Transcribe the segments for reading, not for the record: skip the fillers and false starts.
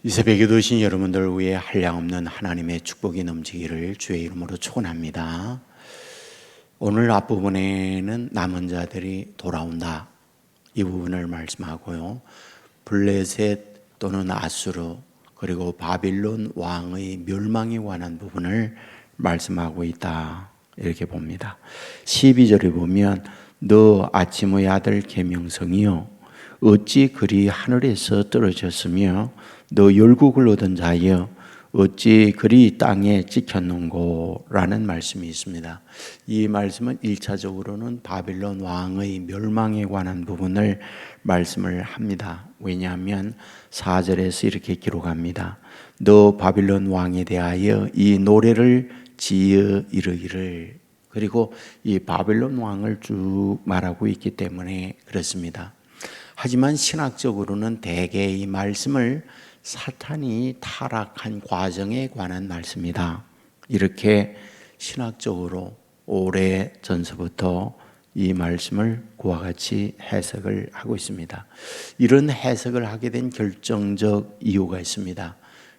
이 새벽에 도신 여러분들 위해 한량없는 하나님의 축복이 넘치기를 주의 이름으로 축원합니다. 오늘 앞부분에는 남은 자들이 돌아온다, 이 부분을 말씀하고요, 블레셋 또는 아수르 그리고 바빌론 왕의 멸망에 관한 부분을 말씀하고 있다, 이렇게 봅니다. 12절에 보면 너 아침의 아들 계명성이여 어찌 그리 하늘에서 떨어졌으며 너 열국을 얻은 자여 어찌 그리 땅에 찍혔는고 라는 말씀이 있습니다. 이 말씀은 1차적으로는 바빌론 왕의 멸망에 관한 부분을 말씀을 합니다. 왜냐하면 4절에서 이렇게 기록합니다. 너 바빌론 왕에 대하여 이 노래를 지어 이르기를, 그리고 이 바빌론 왕을 쭉 말하고 있기 때문에 그렇습니다. 하지만 신학적으로는 대개 이 말씀을 사탄이 타락한 과정에 관한 말씀이다, 이렇게 신학적으로 오래 전서부터 이 말씀을 그와 같이 해석을 하고 있습니다. 이런 해석을 하게 된 결정적 이유가 있습니다.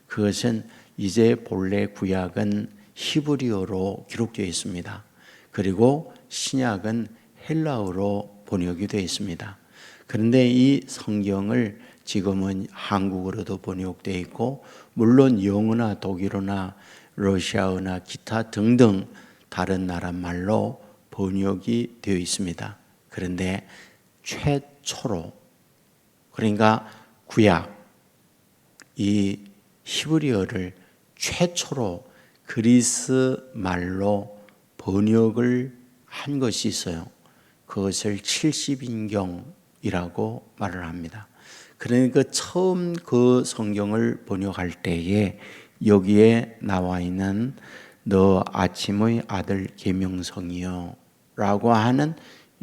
그것은 이제 본래 구약은 히브리어로 기록되어 있습니다. 그리고 신약은 헬라어로 번역이 되어 있습니다. 그런데 이 성경을 지금은 한국어로도 번역되어 있고, 물론 영어나 독일어나 러시아어나 기타 등등 다른 나라 말로 번역이 되어 있습니다. 그런데 최초로, 그러니까 구약 이 히브리어를 최초로 그리스 말로 번역을 한 것이 있어요. 그것을 70인경이라고 말을 합니다. 그러니까 처음 그 성경을 번역할 때에 여기에 나와 있는 너 아침의 아들 계명성이여 라고 하는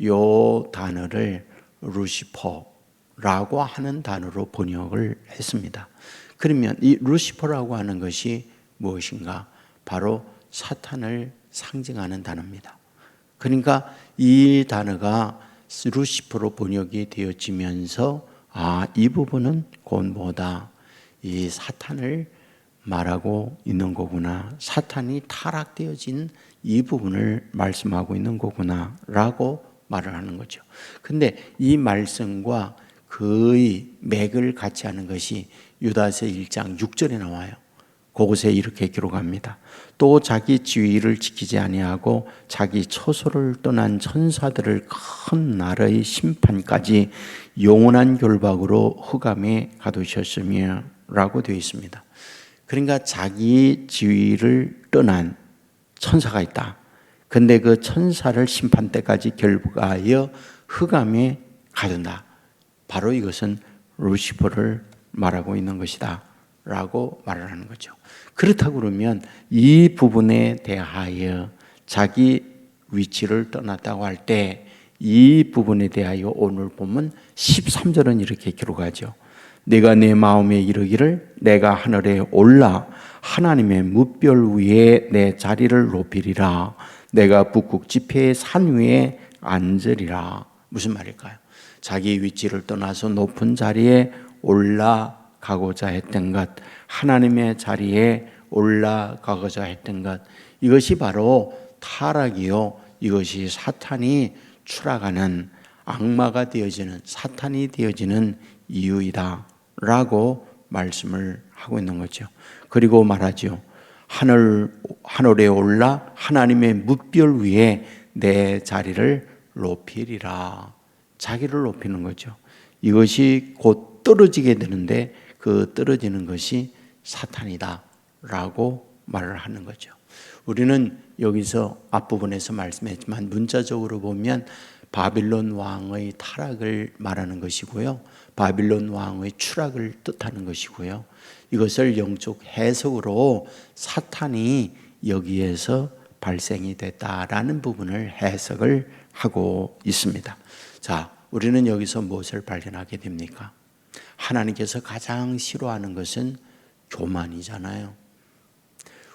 요 단어를 루시퍼라고 하는 단어로 번역을 했습니다. 그러면 이 루시퍼라고 하는 것이 무엇인가? 바로 사탄을 상징하는 단어입니다. 그러니까 이 단어가 루시퍼로 번역이 되어지면서 이 부분은 곧 뭐다, 이 사탄을 말하고 있는 거구나, 사탄이 타락되어진 이 부분을 말씀하고 있는 거구나 라고 말을 하는 거죠. 근데 이 말씀과 거의 맥을 같이 하는 것이 유다서 1장 6절에 나와요. 그곳에 이렇게 기록합니다. 또 자기 지위를 지키지 아니하고 자기 처소를 떠난 천사들을 큰 날의 심판까지 영원한 결박으로 흑암에 가두셨으며 라고 되어 있습니다. 그러니까 자기 지위를 떠난 천사가 있다. 근데 그 천사를 심판 때까지 결박하여 흑암에 가둔다. 바로 이것은 루시퍼를 말하고 있는 것이다 라고 말을 하는 거죠. 그렇다고 그러면 이 부분에 대하여 자기 위치를 떠났다고 할 때 이 부분에 대하여 오늘 보면 13절은 이렇게 기록하죠. 내가 내 마음에 이르기를 내가 하늘에 올라 하나님의 무별 위에 내 자리를 높이리라. 내가 북극 지폐의 산 위에 앉으리라. 무슨 말일까요? 자기 위치를 떠나서 높은 자리에 올라가고자 했던 것, 하나님의 자리에 올라가고자 했던 것, 이것이 바로 타락이요, 이것이 사탄이 추락하는, 악마가 되어지는, 사탄이 되어지는 이유이다 라고 말씀을 하고 있는 거죠. 그리고 말하죠. 하늘에 올라 하나님의 무별 위에 내 자리를 높이리라. 자기를 높이는 거죠. 이것이 곧 떨어지게 되는데 그 떨어지는 것이 사탄이다 라고 말을 하는 거죠. 우리는 여기서 앞부분에서 말씀했지만 문자적으로 보면 바빌론 왕의 타락을 말하는 것이고요, 바빌론 왕의 추락을 뜻하는 것이고요, 이것을 영적 해석으로 사탄이 여기에서 발생이 됐다라는 부분을 해석을 하고 있습니다. 자, 우리는 여기서 무엇을 발견하게 됩니까? 하나님께서 가장 싫어하는 것은 교만이잖아요.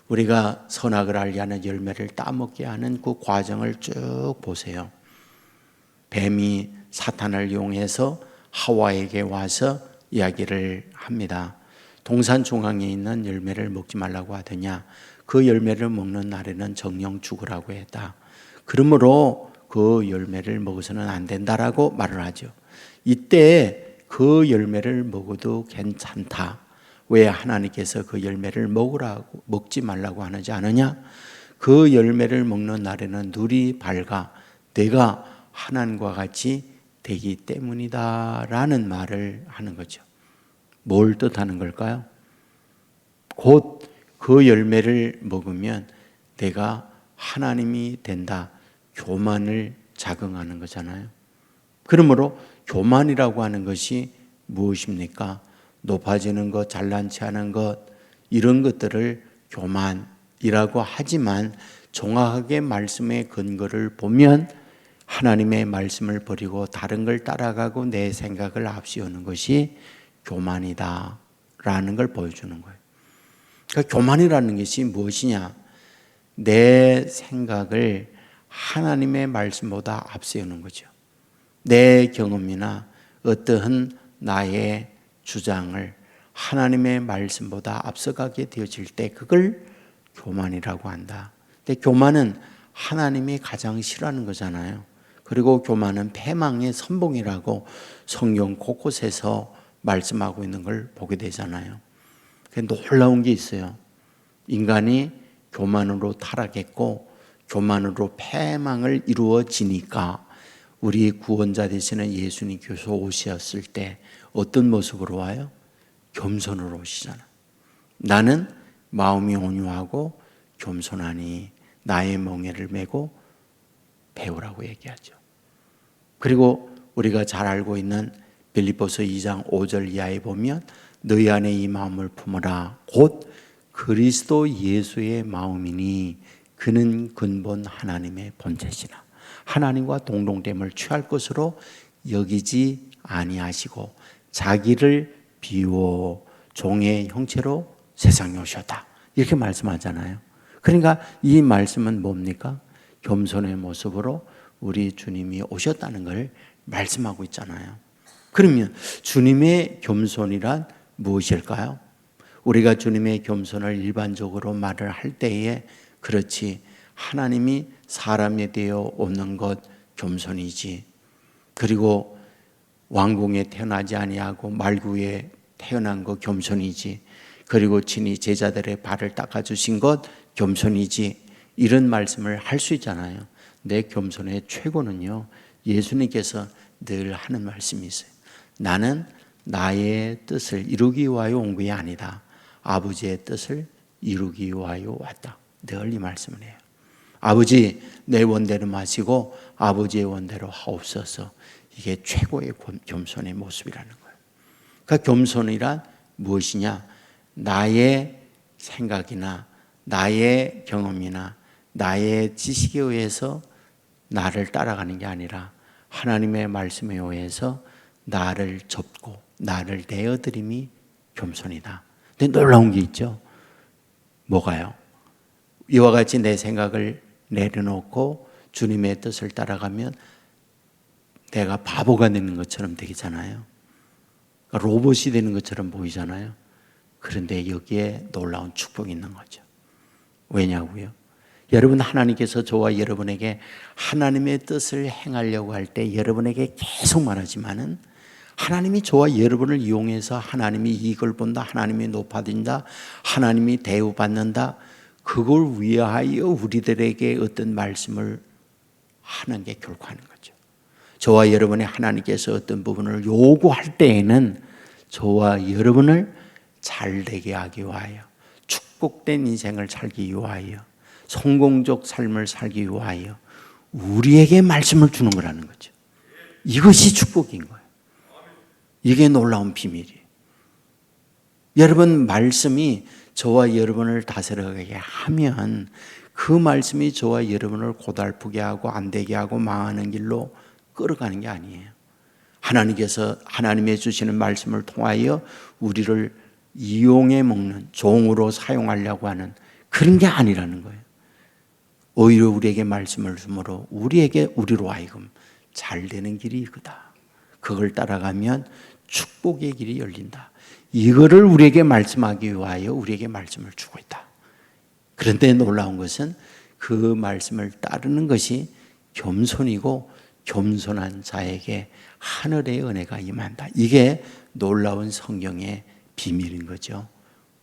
우리가 선악을 알게 하는 열매를 따먹게 하는 그 과정을 쭉 보세요. 뱀이 사탄을 이용해서 하와에게 와서 이야기를 합니다. 동산 중앙에 있는 열매를 먹지 말라고 하더냐? 그 열매를 먹는 날에는 정령 죽으라고 했다. 그러므로 그 열매를 먹어서는 안 된다라고 말을 하죠. 이때 그 열매를 먹어도 괜찮다. 왜 하나님께서 그 열매를 먹지 말라고 하지 않느냐? 그 열매를 먹는 날에는 눈이 밝아 내가 하나님과 같이 되기 때문이다라는 말을 하는 거죠. 뭘 뜻하는 걸까요? 곧 그 열매를 먹으면 내가 하나님이 된다. 교만을 자극하는 거잖아요. 그러므로 교만이라고 하는 것이 무엇입니까? 높아지는 것, 잘난 체하는 것, 이런 것들을 교만이라고 하지만 정확하게 말씀의 근거를 보면 하나님의 말씀을 버리고 다른 걸 따라가고 내 생각을 앞세우는 것이 교만이다라는 걸 보여주는 거예요. 그러니까 교만이라는 것이 무엇이냐? 내 생각을 하나님의 말씀보다 앞세우는 거죠. 내 경험이나 어떠한 나의 주장을 하나님의 말씀보다 앞서가게 되어질 때 그걸 교만이라고 한다. 근데 교만은 하나님이 가장 싫어하는 거잖아요. 그리고 교만은 패망의 선봉이라고 성경 곳곳에서 말씀하고 있는 걸 보게 되잖아요. 놀라운 게 있어요. 인간이 교만으로 타락했고 교만으로 패망을 이루어지니까 우리 구원자 되시는 예수님께서 오셨을 때 어떤 모습으로 와요? 겸손으로 오시잖아요. 나는 마음이 온유하고 겸손하니 나의 멍에를 메고 배우라고 얘기하죠. 그리고 우리가 잘 알고 있는 빌립보서 2장 5절 이하에 보면 너희 안에 이 마음을 품어라. 곧 그리스도 예수의 마음이니 그는 근본 하나님의 본체시라. 하나님과 동등됨을 취할 것으로 여기지 아니하시고 자기를 비워 종의 형체로 세상에 오셨다. 이렇게 말씀하잖아요. 그러니까 이 말씀은 뭡니까? 겸손의 모습으로 우리 주님이 오셨다는 걸 말씀하고 있잖아요. 그러면 주님의 겸손이란 무엇일까요? 우리가 주님의 겸손을 일반적으로 말을 할 때에 그렇지 하나님이 사람에 되어 오는 것 겸손이지, 그리고 왕궁에 태어나지 아니하고 말구에 태어난 것 겸손이지, 그리고 친히 제자들의 발을 닦아주신 것 겸손이지, 이런 말씀을 할 수 있잖아요. 내 겸손의 최고는요, 예수님께서 늘 하는 말씀이 있어요. 나는 나의 뜻을 이루기 위하여 온 것이 아니다. 아버지의 뜻을 이루기 위하여 왔다. 늘 이 말씀을 해요. 아버지 내 원대로 마시고 아버지의 원대로 하옵소서. 이게 최고의 겸손의 모습이라는 거예요. 그러니까 겸손이란 무엇이냐? 나의 생각이나 나의 경험이나 나의 지식에 의해서 나를 따라가는 게 아니라 하나님의 말씀에 의해서 나를 접고 나를 내어드림이 겸손이다. 근데 놀라운 게 있죠. 뭐가요? 이와 같이 내 생각을 내려놓고 주님의 뜻을 따라가면 내가 바보가 되는 것처럼 되잖아요. 로봇이 되는 것처럼 보이잖아요. 그런데 여기에 놀라운 축복이 있는 거죠. 왜냐고요? 여러분, 하나님께서 저와 여러분에게 하나님의 뜻을 행하려고 할 때 여러분에게 계속 말하지만은 하나님이 저와 여러분을 이용해서 하나님이 이익을 본다, 하나님이 높아진다, 하나님이 대우받는다, 그걸 위하여 우리들에게 어떤 말씀을 하는 게 결코 하는 거죠. 저와 여러분의 하나님께서 어떤 부분을 요구할 때에는 저와 여러분을 잘되게 하기 위하여, 축복된 인생을 살기 위하여, 성공적 삶을 살기 위하여 우리에게 말씀을 주는 거라는 거죠. 이것이 축복인 거예요. 이게 놀라운 비밀이에요. 여러분, 말씀이 저와 여러분을 다스려가게 하면 그 말씀이 저와 여러분을 고달프게 하고 안 되게 하고 망하는 길로 끌어가는 게 아니에요. 하나님께서 하나님의 주시는 말씀을 통하여 우리를 이용해 먹는, 종으로 사용하려고 하는 그런 게 아니라는 거예요. 오히려 우리에게 말씀을 주므로 우리로 하여금 잘 되는 길이 이거다. 그걸 따라가면 축복의 길이 열린다. 이거를 우리에게 말씀하기 위하여 우리에게 말씀을 주고 있다. 그런데 놀라운 것은 그 말씀을 따르는 것이 겸손이고 겸손한 자에게 하늘의 은혜가 임한다. 이게 놀라운 성경의 비밀인 거죠.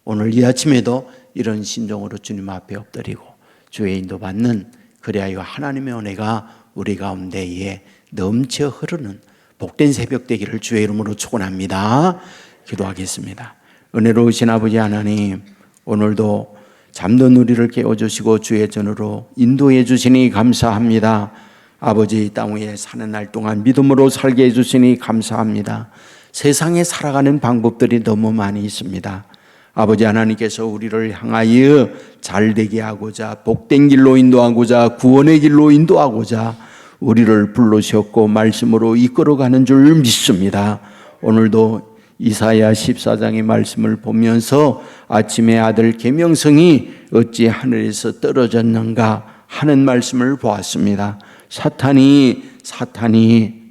오늘 이 아침에도 이런 심정으로 주님 앞에 엎드리고 주의 인도받는, 그리하여 하나님의 은혜가 우리 가운데에 넘쳐 흐르는 복된 새벽 되기를 주의 이름으로 축원합니다. 기도하겠습니다. 은혜로우신 아버지 하나님, 오늘도 잠든 우리를 깨워주시고 주의 전으로 인도해 주시니 감사합니다. 아버지, 땅 위에 사는 날 동안 믿음으로 살게 해주시니 감사합니다. 세상에 살아가는 방법들이 너무 많이 있습니다. 아버지 하나님께서 우리를 향하여 잘되게 하고자, 복된 길로 인도하고자, 구원의 길로 인도하고자 우리를 불러주셨고 말씀으로 이끌어가는 줄 믿습니다. 오늘도 이사야 14장의 말씀을 보면서 아침에 아들 계명성이 어찌 하늘에서 떨어졌는가 하는 말씀을 보았습니다. 사탄이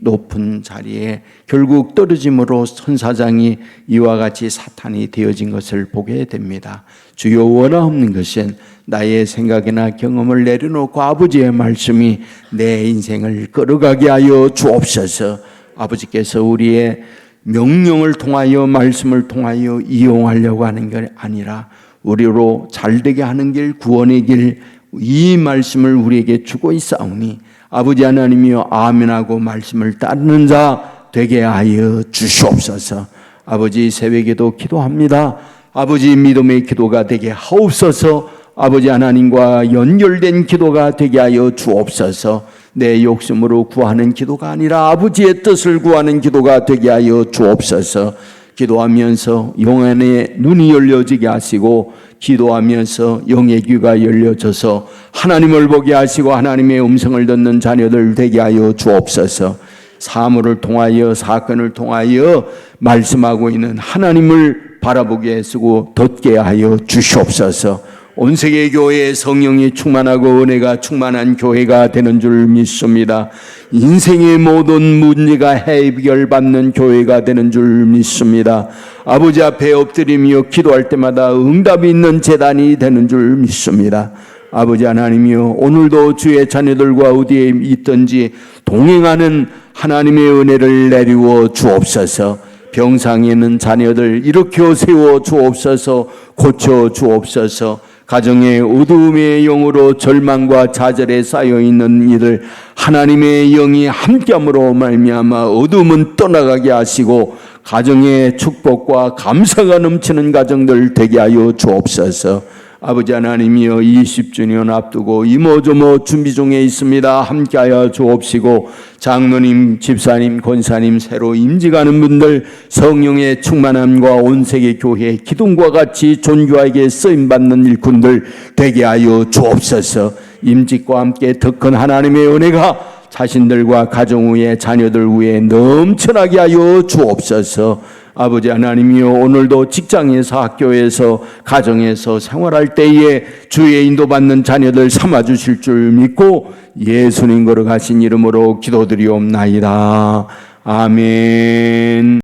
높은 자리에 결국 떨어짐으로 천사장이 이와 같이 사탄이 되어진 것을 보게 됩니다. 주여, 원하옵는 것은 나의 생각이나 경험을 내려놓고 아버지의 말씀이 내 인생을 걸어가게 하여 주옵소서. 아버지께서 우리의 명령을 통하여, 말씀을 통하여 이용하려고 하는 게 아니라 우리로 잘되게 하는 길, 구원의 길, 이 말씀을 우리에게 주고 있사오니 아버지 하나님이여, 아멘하고 말씀을 따르는 자 되게 하여 주시옵소서. 아버지, 새벽에도 기도합니다. 아버지, 믿음의 기도가 되게 하옵소서. 아버지 하나님과 연결된 기도가 되게 하여 주옵소서. 내 욕심으로 구하는 기도가 아니라 아버지의 뜻을 구하는 기도가 되게 하여 주옵소서. 기도하면서 영안의 눈이 열려지게 하시고, 기도하면서 영의 귀가 열려져서 하나님을 보게 하시고 하나님의 음성을 듣는 자녀들 되게 하여 주옵소서. 사물을 통하여, 사건을 통하여 말씀하고 있는 하나님을 바라보게 하시고 듣게 하여 주시옵소서. 온 세계 교회에 성령이 충만하고 은혜가 충만한 교회가 되는 줄 믿습니다. 인생의 모든 문제가 해결받는 교회가 되는 줄 믿습니다. 아버지 앞에 엎드리며 기도할 때마다 응답이 있는 제단이 되는 줄 믿습니다. 아버지 하나님이여, 오늘도 주의 자녀들과 어디에 있든지 동행하는 하나님의 은혜를 내리워 주옵소서. 병상에 있는 자녀들 일으켜 세워 주옵소서. 고쳐 주옵소서. 가정의 어두움의 영으로 절망과 좌절에 쌓여있는 이들 하나님의 영이 함께함으로 말미암아 어두움은 떠나가게 하시고 가정의 축복과 감사가 넘치는 가정들 되게 하여 주옵소서. 아버지 하나님이여, 20주년 앞두고 이모저모 준비 중에 있습니다. 함께하여 주옵시고 장로님, 집사님, 권사님, 새로 임직하는 분들 성령의 충만함과 온 세계 교회 기둥과 같이 존귀하게 쓰임받는 일꾼들 되게 하여 주옵소서. 임직과 함께 더 큰 하나님의 은혜가 자신들과 가정 위에, 자녀들 위에 넘쳐나게 하여 주옵소서. 아버지 하나님이여, 오늘도 직장에서, 학교에서, 가정에서 생활할 때에 주의 인도받는 자녀들 삼아주실 줄 믿고 예수님 걸어가신 이름으로 기도드리옵나이다. 아멘.